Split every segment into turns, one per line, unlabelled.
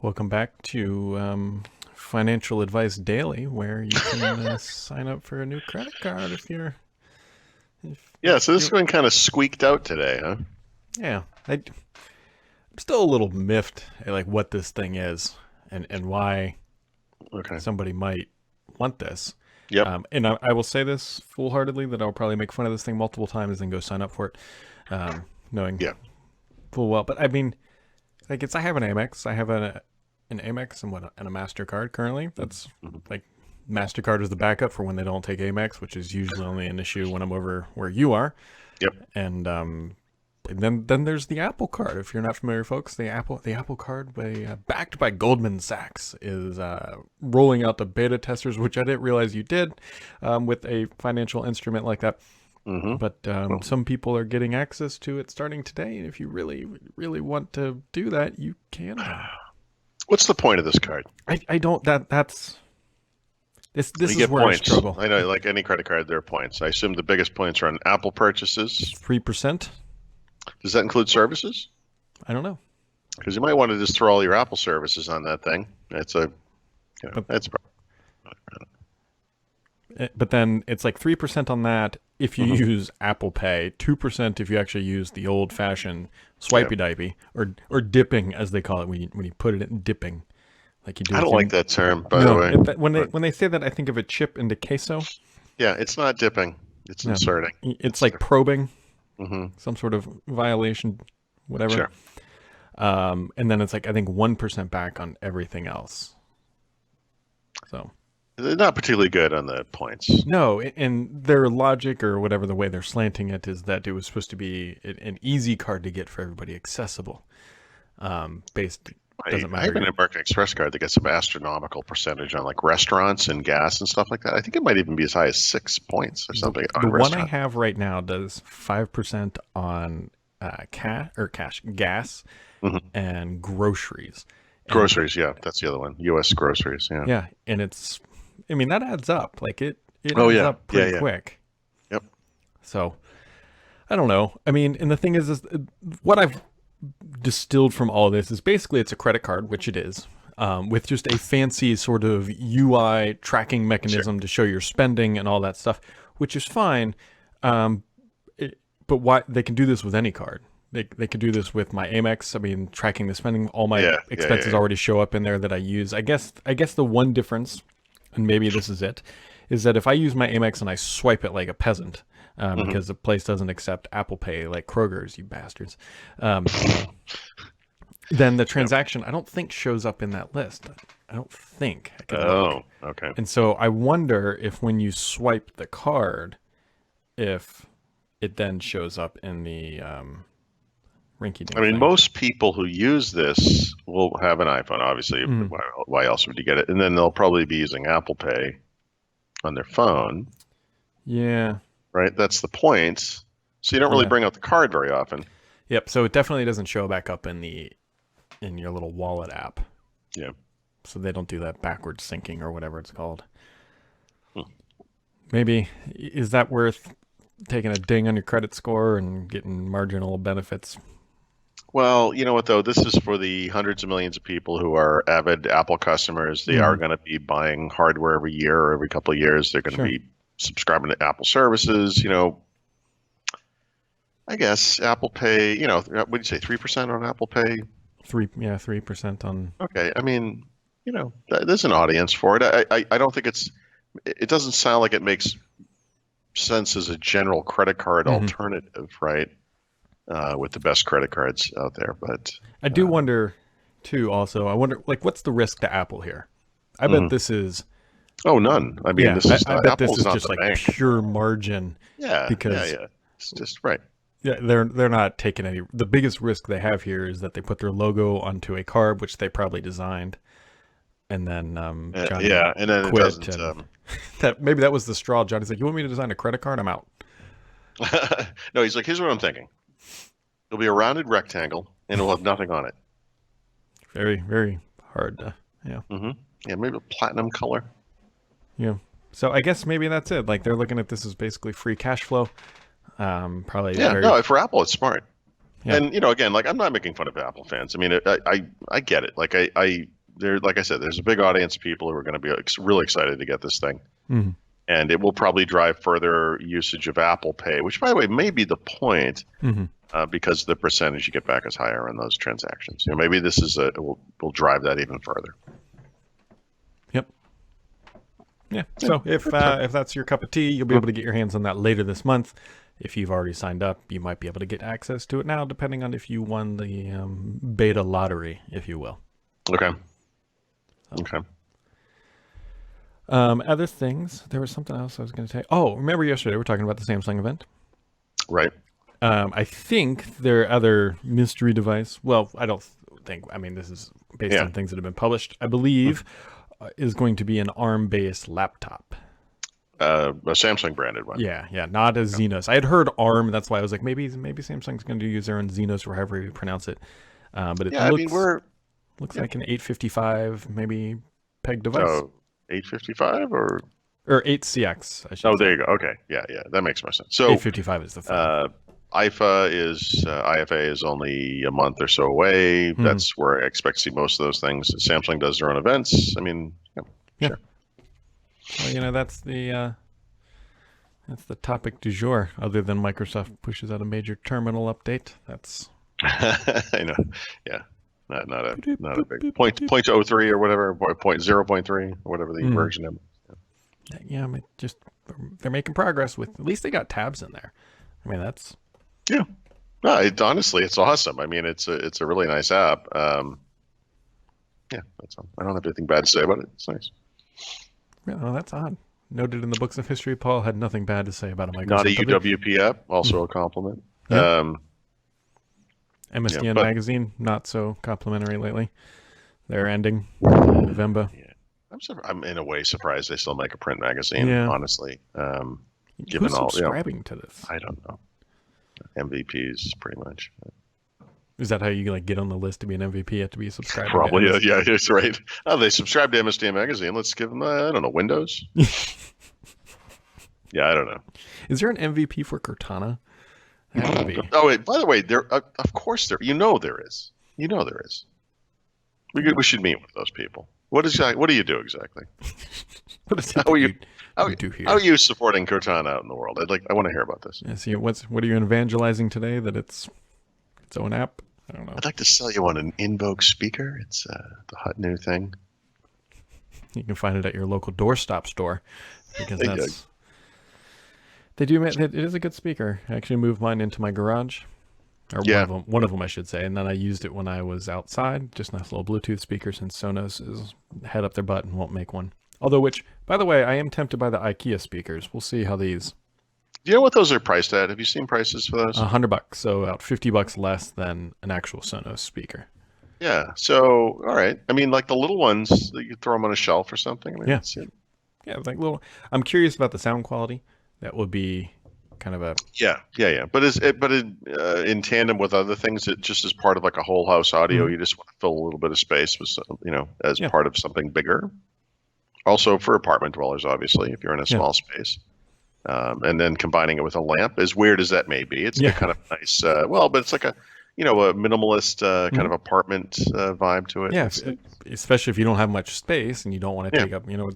Welcome back to Financial Advice Daily, where you can sign up for a new credit card
Yeah, so
if
this
you're.
one kind of squeaked out today, huh?
Yeah, I'm still a little miffed at like what this thing is and why
Okay.
somebody might want this.
Yep.
And I will say this full-heartedly that I'll probably make fun of this thing multiple times and go sign up for it, knowing
Yeah.
full well. But I mean, like I have an Amex, I have an Amex and a Mastercard currently. That's
Mhm.
like Mastercard is the backup for when they don't take Amex, which is usually only an issue when I'm over where you are.
Yep.
And then there's the Apple Card. If you're not familiar, folks, the Apple Card, backed by Goldman Sachs, is rolling out to beta testers, which I didn't realize you did with a financial instrument like that.
hmm
But
Well,
some people are getting access to it starting today, and if you really, really want to do that, you can now.
what's the point of this card?
I don't. That's this
You
is
get
where I
points.
struggle.
I know, like any credit card, there are points. I assume the biggest points are on Apple purchases.
3%.
Does that include services?
I don't know,
Because you might want to just throw all your Apple services on that thing.
but
That's
but then it's like 3% on that if you
Mhm.
use Apple Pay, 2% if you actually use the old-fashioned
Yeah.
swipey dipey or dipping as they call it when you put it in dipping, like you do
I
with
don't
your.
like that term, by the
No,
way.
when they
But
when they say that, I think of a chip into queso.
yeah, it's not dipping. It's
No,
inserting.
it's
It's
like probing
hmm
some sort of violation, whatever.
Sure.
And then it's like I think 1% back on everything else. So
They're not particularly good on the points.
no, and their logic or whatever the way they're slanting it is that it was supposed to be an easy card to get for everybody, accessible. Based doesn't
I have
matter.
an American Express card that gets some astronomical percentage on like restaurants and gas and stuff like that. I think it might even be as high as 6 points or
The
something
the
on
one I
restaurant.
have right now does 5% on gas,
hmm
and groceries, and
Groceries, yeah, that's the other one. U.S. groceries, yeah.
yeah, and it's. I mean that adds up. Like it
Oh
adds
yeah,
up
yeah,
pretty
yeah.
quick.
Yep.
So I don't know. I mean, and the thing is what I've distilled from all of this is basically it's a credit card, which it is, with just a fancy sort of UI tracking
Sure.
mechanism to show your spending and all that stuff, which is fine. Um, but why they can do this with any card? They can do this with my Amex. I mean, tracking the spending, all my
Yeah, yeah, yeah,
expenses
yeah.
already show up in there that I use. I guess the one difference, and maybe this is it, is that if I use my Amex and I swipe it like a peasant,
hmm
because the place doesn't accept Apple Pay like Kroger's, you bastards, um, then the
Yep.
transaction I don't think shows up in that list. I don't think I could look.
Oh, okay.
And so I wonder if when you swipe the card, if it then shows up in the rinky
I
dink
mean,
thing.
most people who use this will have an iPhone, obviously.
Mm,
Why else would you get it? And then they'll probably be using Apple Pay on their phone,
yeah.
right? That's the point. So you don't really
Yeah.
bring out the card very often.
Yep. So it definitely doesn't show back up in your little wallet app.
Yeah.
So they don't do that backward syncing or whatever it's called.
Hmm.
Maybe is that worth taking a ding on your credit score and getting marginal benefits?
Well, you know what though? This is for the hundreds of millions of people who are avid Apple customers. They are
Mm,
going to be buying hardware every year or every couple of years. They're going to
sure.
be subscribing to Apple services. I guess Apple Pay, what do you say, 3% on Apple Pay?
3% on.
Okay. I mean, there's an audience for it. I don't think it doesn't sound like it makes sense as a general credit card
Mhm.
alternative, right? With the best credit cards out there. But,
I do
uh,
wonder too. Also, I wonder like what's the risk to Apple here? I bet
mhm.
this is.
Oh, none. I mean,
Yeah,
this is
I
not,
bet this
Apple's
is
not
just
the
like
bank.
pure margin
Yeah, yeah,
because
yeah. It's just right.
yeah, they're not taking any. The biggest risk they have here is that they put their logo onto a card which they probably designed, and then Johnny
Yeah, and then it
quit,
doesn't.
and that maybe that was the straw. Johnny's like, "You want me to design a credit card? I'm out."
No, he's like, here's what I'm thinking. It'll be a rounded rectangle, and it'll have nothing on it.
Very very hard to. Yeah,
hmm Yeah, maybe a platinum color.
yeah. So I guess maybe that's it. Like they're looking at this as basically free cash flow. Probably
Yeah,
very.
no, for Apple, it's smart.
Yeah.
And again, like I'm not making fun of Apple fans. I mean, I get it. Like I there, like I said, there's a big audience of people who are going to be really excited to get this thing.
Mm-hmm.
And it will probably drive further usage of Apple Pay, which, by the way, may be the point
Mm-hmm.
because the percentage you get back is higher on those transactions. Maybe this is will drive that even further.
Yep. Yeah. So if that's your cup of tea, you'll be able to get your hands on that later this month. If you've already signed up, you might be able to get access to it now, depending on if you won the beta lottery, if you will.
Okay. Okay.
Other things, there was something else I was going to say. Oh, remember yesterday we were talking about the Samsung event?
Right.
I think their other mystery device, well, I don't think, I mean, this is based on things that have been published, I believe, is going to be an ARM-based laptop.
A Samsung branded one.
Yeah, not a Xenos. I had heard ARM, that's why I was like, maybe Samsung's going to use their own Xenos or however you pronounce it. But it looks like an 855 maybe peg device.
Oh, 855 or
8CX, I should say.
Oh, there you go. Okay. Yeah, that makes more sense. So
855 is the phone.
IFA is only a month or so away. That's where I expect to see most of those things. Samsung does their own events. I mean, sure.
Well, that's the topic du jour. Other than Microsoft pushes out a major terminal update, that's
I know. Yeah, not a big point 0.03 or whatever, 0.3 or whatever the version is.
Yeah, I mean, just they're making progress with. At least they got tabs in there. I mean, that's
No, honestly, it's awesome. I mean, it's a really nice app. That's all. I don't have anything bad to say about it. It's nice.
Yeah, well, that's odd. Noted in the books of history, Paul had nothing bad to say about a Microsoft.
Not a UWP app, also a compliment.
Yeah. MSDN magazine, not so complimentary lately. They're ending November.
Yeah. I'm in a way surprised they still make a print magazine, honestly. Given
Who's subscribing to this?
I don't know. MVPs, pretty much.
Is that how you get on the list to be an MVP? You have to be subscribed.
Probably, yeah, that's right. Oh, they subscribe to MSDN magazine. Let's give them, I don't know, Windows. Yeah, I don't know.
Is there an MVP for Cortana? That would be.
Oh, wait, by the way, there. Of course there. There is. There is. We should meet with those people. What do you do exactly? How are you supporting Cortana out in the world? I want to hear about this.
Yeah, see, what are you evangelizing today? That it's its own app? I don't know.
I'd like to sell you on an Invoke speaker. It's the hot new thing.
You can find it at your local doorstop store because they do. It is a good speaker. I actually moved mine into my garage, or one of them, I should say, and then I used it when I was outside. Just nice little Bluetooth speaker, since Sonos is head up their butt and won't make one. Although, which, by the way, I am tempted by the IKEA speakers. We'll see how these.
Do you know what those are priced at? Have you seen prices for those?
$100, so about $50 less than an actual Sonos speaker.
Yeah. So, all right. I mean, like the little ones, you throw them on a shelf or something. I mean,
yeah, like little. I'm curious about the sound quality. That would be kind of a.
Yeah. But in tandem with other things, it just is part of like a whole house audio. You just want to fill a little bit of space with, as part of something bigger. Also for apartment dwellers, obviously, if you're in a small space. And then combining it with a lamp, as weird as that may be, it's kind of nice. But it's like a minimalist kind of apartment vibe to it.
Yeah, especially if you don't have much space and you don't want to take up. You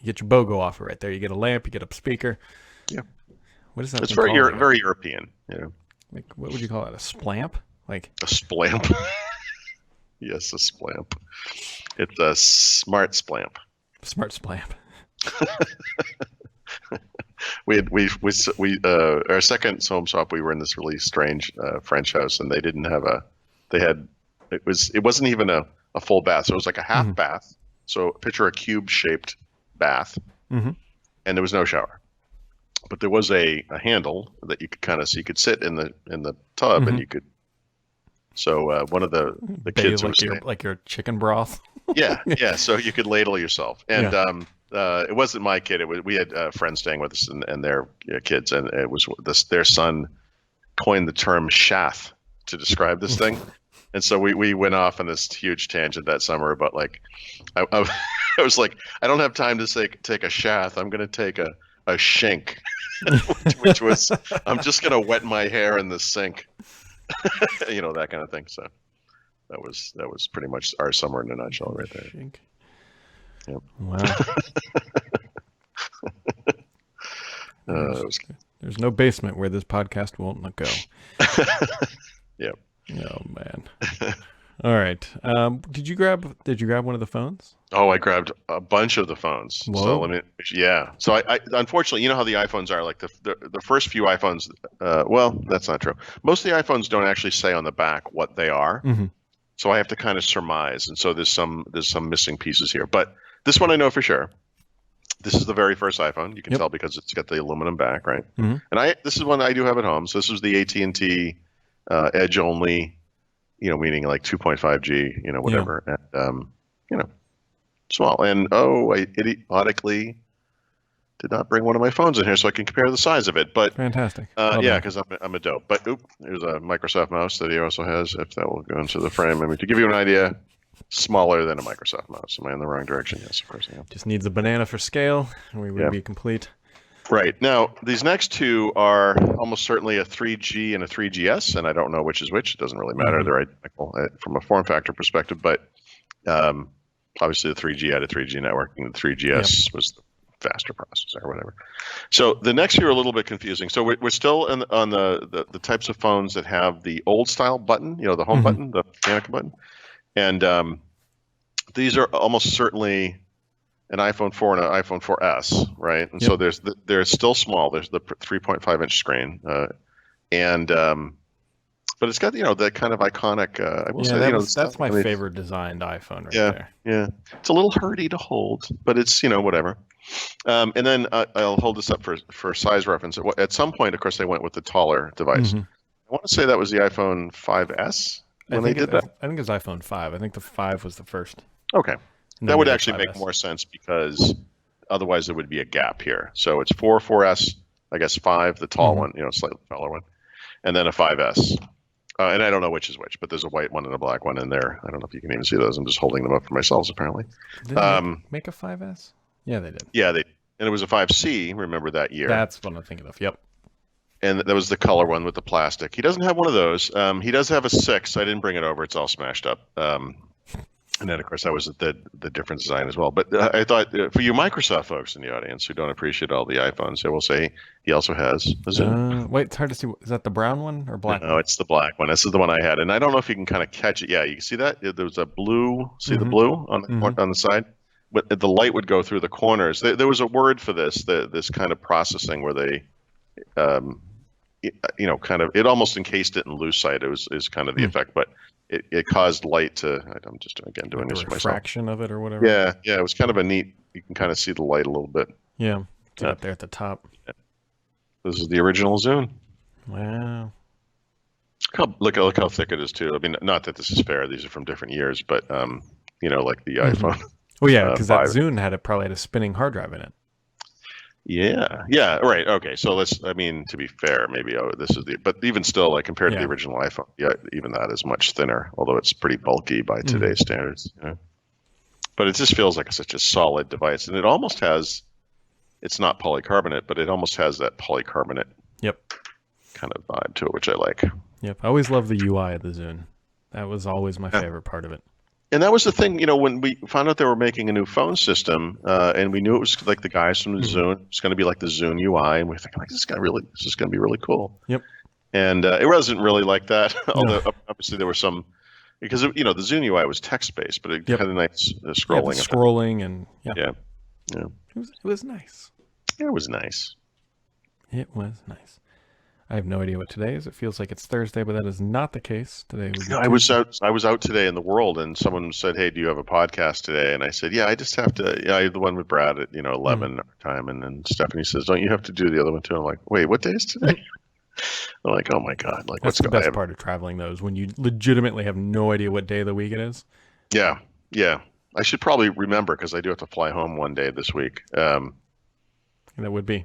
get your BOGO offer right there. You get a lamp, you get a speaker.
Yeah.
What is that?
It's very European.
Like, what would you call it? A splamp? Like
a splamp? Yes, a splamp. It's a smart splamp.
Smart splamp.
Our second home swap, we were in this really strange French house, and they didn't have it wasn't even a full bath, so it was like a half bath. So picture a cube shaped bath, and there was no shower, but there was a handle that you could so you could sit in the tub, and you could. So one of the kids was
like your chicken broth.
Yeah. So you could ladle yourself, and it wasn't my kid. We had friends staying with us and their kids, and it was their son coined the term "shath" to describe this thing, and so we went off on this huge tangent that summer about like I was like, I don't have time to take a shath. I'm going to take a shink, which was I'm just going to wet my hair in the sink, that kind of thing. So that was pretty much our summer in a nutshell right there.
Shink.
Yep.
Wow.
Uh,
There's no basement where this podcast won't go.
Yep.
Oh man. All right. Did you grab one of the phones?
Oh, I grabbed a bunch of the phones.
Whoa.
So yeah. So I unfortunately, you know how the iPhones are, like the first few iPhones. Well, that's not true. Most of the iPhones don't actually say on the back what they are.
Mm-hmm.
So I have to kind of surmise, and so there's some missing pieces here. But this one I know for sure. This is the very first iPhone. You can tell because it's got the aluminum back, right?
Mm-hmm.
And this is one I do have at home. So this is the AT&T Edge only, meaning like 2.5G, whatever, and small. And I idiotically did not bring one of my phones in here so I can compare the size of it. But
fantastic.
Yeah, because I'm a dope. But there's a Microsoft mouse that he also has. If that will go into the frame, to give you an idea. Smaller than a Microsoft mouse. Am I in the wrong direction? Yes, of course I am.
Just needs a banana for scale, and we would be complete.
Right. Now, these next two are almost certainly a 3G and a 3GS, and I don't know which is which. It doesn't really matter.
Mm-hmm.
They're identical from a form factor perspective, but obviously the 3G had a 3G networking. The 3GS was the faster processor or whatever. So the next few are a little bit confusing. So we're still on the types of phones that have the old style button, the home button, the mechanical button. And these are almost certainly an iPhone 4 and an iPhone 4S, right? And so they're still small. There's the 3.5-inch screen, but it's got that kind of iconic. I will say,
that's my favorite designed iPhone right there.
Yeah, it's a little hardy to hold, but it's whatever. And then I'll hold this up for size reference. At some point, of course, they went with the taller device.
Mm-hmm.
I want to say that was the iPhone 5S. When they did that?
I think it's iPhone 5. I think the 5 was the first.
Okay. That would actually make more sense because otherwise there would be a gap here. So it's 4S, I guess 5, the tall one, slightly taller one, and then a 5S. And I don't know which is which, but there's a white one and a black one in there. I don't know if you can even see those. I'm just holding them up for myself, apparently.
Did they make a 5S? Yeah, they did.
Yeah, and it was a 5C, remember that year.
That's what I'm thinking of, yep.
And that was the color one with the plastic. He doesn't have one of those. He does have a 6. I didn't bring it over. It's all smashed up. And then, of course, that was the different design as well. But I thought for you Microsoft folks in the audience who don't appreciate all the iPhones, I will say he also has a Zoom.
Wait, it's hard to see. Is that the brown one or black one?
No, it's the black one. This is the one I had. And I don't know if you can kind of catch it. Yeah, you can see that? There was a blue. See the blue on the side? But the light would go through the corners. There was a word for this kind of processing where they kind of, it almost encased it in lucite. Is kind of the effect, but it caused light to. I'm just again doing this for myself.
Refraction of it or whatever.
Yeah, it was kind of a neat. You can kind of see the light a little bit.
Yeah, it's up there at the top.
Yeah. This is the original Zune.
Wow.
Look how thick it is too. I mean, not that this is fair. These are from different years, but like the iPhone.
Well, yeah, because that Zune probably had a spinning hard drive in it.
Yeah, right. Okay, so to be fair, maybe this is but even still, like compared to the original iPhone, even that is much thinner, although it's pretty bulky by today's standards. But it just feels like such a solid device, and it almost has, it's not polycarbonate, but it almost has that polycarbonate kind of vibe to it, which I like.
Yep, I always loved the UI of the Zune. That was always my favorite part of it.
And that was the thing, when we found out they were making a new phone system, and we knew it was like the guys from the Zune, it's going to be like the Zune UI, and we're thinking, like, this is going to be really cool.
Yep.
And it wasn't really like that, although obviously there were some, because the Zune UI was text-based, but it had a nice scrolling.
Yeah, scrolling and
yeah.
It was nice.
It was nice.
It was nice. I have no idea what today is. It feels like it's Thursday, but that is not the case. Today
I was out today in the world, and someone said, "Hey, do you have a podcast today?" And I said, "Yeah, I just have to. Yeah, I have the one with Brad at 11 our time." And then Stephanie says, "Don't you have to do the other one too?" I'm like, "Wait, what day is today?" I'm like, "Oh my god!" Like,
that's the best part of traveling, though, is when you legitimately have no idea what day of the week it is.
Yeah. I should probably remember because I do have to fly home one day this week.
That would be.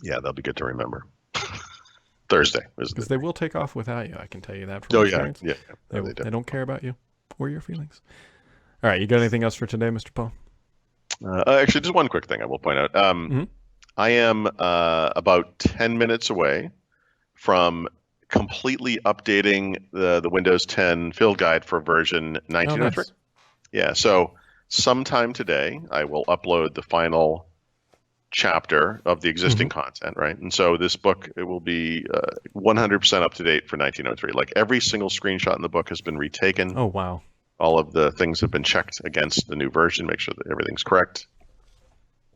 Yeah, that'll be good to remember. Thursday.
Because they will take off without you. I can tell you that from experience.
Yeah.
They don't care about you or your feelings. All right, you got anything else for today, Mr. Paul?
Actually, just one quick thing I will point out. I am about 10 minutes away from completely updating the Windows 10 field guide for version
Oh,
1903.
nice.
Yeah, so sometime today I will upload the final chapter of the existing content, right? And so this book, it will be 100% up to date for 1903. Like every single screenshot in the book has been retaken.
Oh, wow.
All of the things have been checked against the new version, make sure that everything's correct.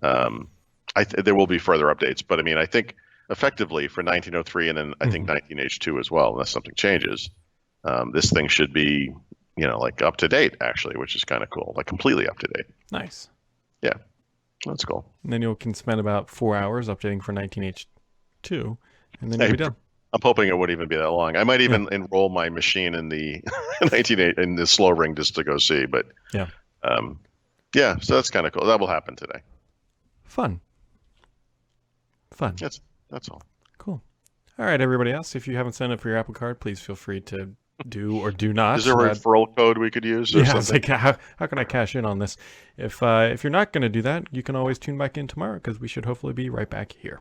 There will be further updates, but I mean, I think effectively for 1903 and then I think 19H2 as well, unless something changes, this thing should be, like up to date actually, which is kind of cool, like completely up to date.
Nice.
Yeah, that's cool.
And then you can spend about 4 hours updating for 19H2, and then you'll be done.
I'm hoping it wouldn't even be that long. I might even enroll my machine in the 198 in the slow ring just to go see. But
yeah,
so that's kind of cool. That will happen today.
Fun.
That's all.
Cool. All right, everybody else, if you haven't signed up for your Apple Card, please feel free to do or do not.
Is there a referral code we could use? Or something?
It's like how can I cash in on this? If you're not going to do that, you can always tune back in tomorrow because we should hopefully be right back here.